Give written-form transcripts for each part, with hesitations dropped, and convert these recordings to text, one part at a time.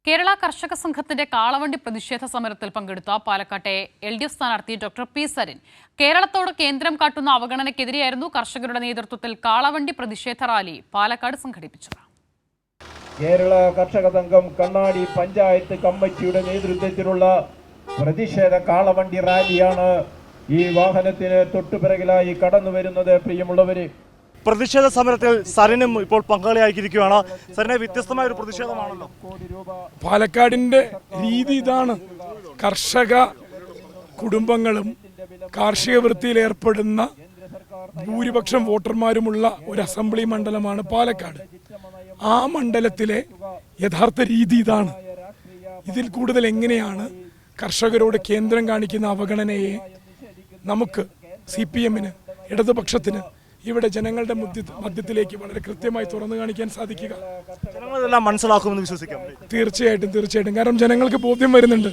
കേരള കർഷക സംഘത്തിന്റെ കാളവണ്ടി പ്രതിഷേധ സമരത്തിൽ പങ്കെടുത്ത പാലക്കാട്ടെ LDF സ്ഥാനാർത്ഥി ഡോക്ടർ പി സരിൻ കേരളത്തോട് കേന്ദ്രം കാട്ടുന്ന അവഗണനയ്ക്കെതിരെയായിരുന്നു കർഷകരുടെ നേതൃത്വത്തിൽ കാളവണ്ടി പ്രതിഷേധ റാലി പാലക്കാട് സംഘടിപ്പിച്ചത്. കേരള കർഷക സംഘം കണ്ണാടി പഞ്ചായത്ത് കമ്മിറ്റിയുടെ നേതൃത്വത്തിലുള്ള പ്രതിഷേധ കാളവണ്ടി റാലിയാണ് ഈ വാഹനത്തിന് തൊട്ടുപിറകിലായി കടന്നു വരുന്നത്. പ്രിയമുള്ളവരെ, പ്രതിഷേധ സമരത്തിൽ സരിനും ഇപ്പോൾ പങ്കാളിയായിരിക്കുകയാണ്. സരിനെ, വ്യത്യസ്തമായ ഒരു പ്രതിഷേധമാണല്ലോ. പാലക്കാടിന്റെ രീതി ഇതാണ്. കർഷക കുടുംബങ്ങളും കാർഷിക വൃത്തിയിൽ ഏർപ്പെടുന്ന ഭൂരിപക്ഷം വോട്ടർമാരുമുള്ള ഒരു അസംബ്ലി മണ്ഡലമാണ് പാലക്കാട്. ആ മണ്ഡലത്തിലെ യഥാർത്ഥ രീതി ഇതാണ്. ഇതിൽ കൂടുതൽ എങ്ങനെയാണ് കർഷകരോട് കേന്ദ്രം കാണിക്കുന്ന അവഗണനയെ നമുക്ക് CPM-ന്, ഇടതുപക്ഷത്തിന് ഇവിടെ ജനങ്ങളുടെ മധ്യത്തിലേക്ക് വളരെ കൃത്യമായി തുറന്നു കാണിക്കാൻ സാധിക്കുക? ജനങ്ങളെല്ലാം മനസ്സിലാക്കുമെന്ന് വിശ്വസിക്കാം. തീർച്ചയായിട്ടും. കാരണം ജനങ്ങൾക്ക് ബോധ്യം വരുന്നുണ്ട്,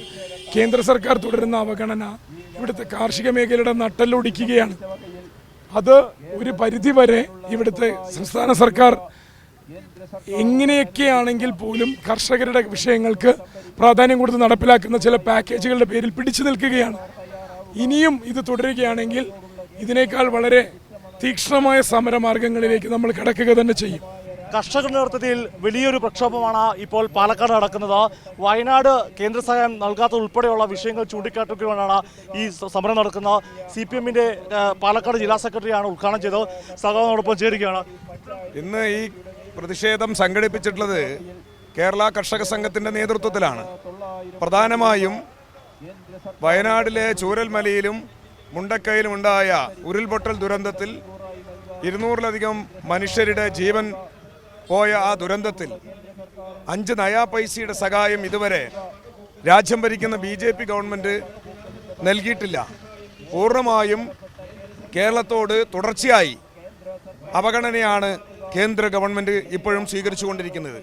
കേന്ദ്ര സർക്കാർ തുടരുന്ന അവഗണന ഇവിടുത്തെ കാർഷിക മേഖലയുടെ നട്ടെല്ലൊടിക്കുകയാണ്. അത് ഒരു പരിധിവരെ ഇവിടുത്തെ സംസ്ഥാന സർക്കാർ എങ്ങനെയൊക്കെയാണെങ്കിൽ പോലും കർഷകരുടെ വിഷയങ്ങൾക്ക് പ്രാധാന്യം കൊടുത്ത് നടപ്പിലാക്കുന്ന ചില പാക്കേജുകളുടെ പേരിൽ പിടിച്ചു നിൽക്കുകയാണ്. ഇനിയും ഇത് തുടരുകയാണെങ്കിൽ ഇതിനേക്കാൾ വളരെ തീക്ഷ്ണമായ സമരമാർഗങ്ങളിലേക്ക് നമ്മൾ കടക്കുക തന്നെ ചെയ്യും. കർഷകരുടെ നേതൃത്വത്തിൽ വലിയൊരു പ്രക്ഷോഭമാണ് ഇപ്പോൾ പാലക്കാട് നടക്കുന്നത്. വയനാട് കേന്ദ്ര സഹായം നൽകാത്ത ഉൾപ്പെടെയുള്ള വിഷയങ്ങൾ ചൂണ്ടിക്കാട്ടുകൊണ്ടാണ് ഈ സമരം നടക്കുന്നത്. CPM-ന്റെ പാലക്കാട് ജില്ലാ സെക്രട്ടറിയാണ് ഉദ്ഘാടനം ചെയ്തത്. സഹോദരനോടൊപ്പം ചേരുകയാണ്. ഇന്ന് ഈ പ്രതിഷേധം സംഘടിപ്പിച്ചിട്ടുള്ളത് കേരള കർഷക സംഘത്തിൻ്റെ നേതൃത്വത്തിലാണ്. പ്രധാനമായും വയനാട്ടിലെ ചൂരൽമലയിലും മുണ്ടക്കയിലും ഉണ്ടായ ഉരുൾപൊട്ടൽ ദുരന്തത്തിൽ 200-ലധികം മനുഷ്യരുടെ ജീവൻ പോയ ആ ദുരന്തത്തിൽ 5 നയാ പൈസയുടെ സഹായം ഇതുവരെ രാജ്യം ഭരിക്കുന്ന BJP ഗവൺമെൻറ് നൽകിയിട്ടില്ല. പൂർണ്ണമായും കേരളത്തോട് തുടർച്ചയായി അവഗണനയാണ് കേന്ദ്ര ഗവൺമെൻറ് ഇപ്പോഴും സ്വീകരിച്ചുകൊണ്ടിരിക്കുന്നത്.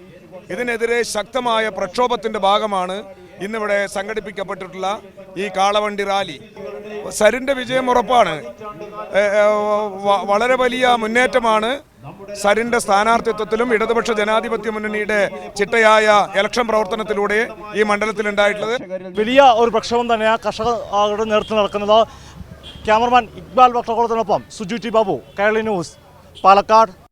ഇതിനെതിരെ ശക്തമായ പ്രക്ഷോഭത്തിൻ്റെ ഭാഗമാണ് ഇന്നിവിടെ സംഘടിപ്പിക്കപ്പെട്ടിട്ടുള്ള ഈ കാളവണ്ടി റാലി. സരിൻ്റെ വിജയം ഉറപ്പാണ്. വളരെ വലിയ മുന്നേറ്റമാണ് സരിൻ്റെ സ്ഥാനാർത്ഥിത്വത്തിലും ഇടതുപക്ഷ ജനാധിപത്യ മുന്നണിയുടെ ചിട്ടയായ ഇലക്ഷൻ പ്രവർത്തനത്തിലൂടെ ഈ മണ്ഡലത്തിൽ ഉണ്ടായിട്ടുള്ളത്. വലിയ ഒരു പ്രക്ഷോഭം തന്നെയാണ് കർഷകരുടെ നേതൃത്വം നടക്കുന്നത്. ക്യാമറമാൻ ഇക്ബാൽ വട്ടക്കുളത്തിനൊപ്പം സുജു ടി ബാബു, കൈരളി ന്യൂസ്, പാലക്കാട്.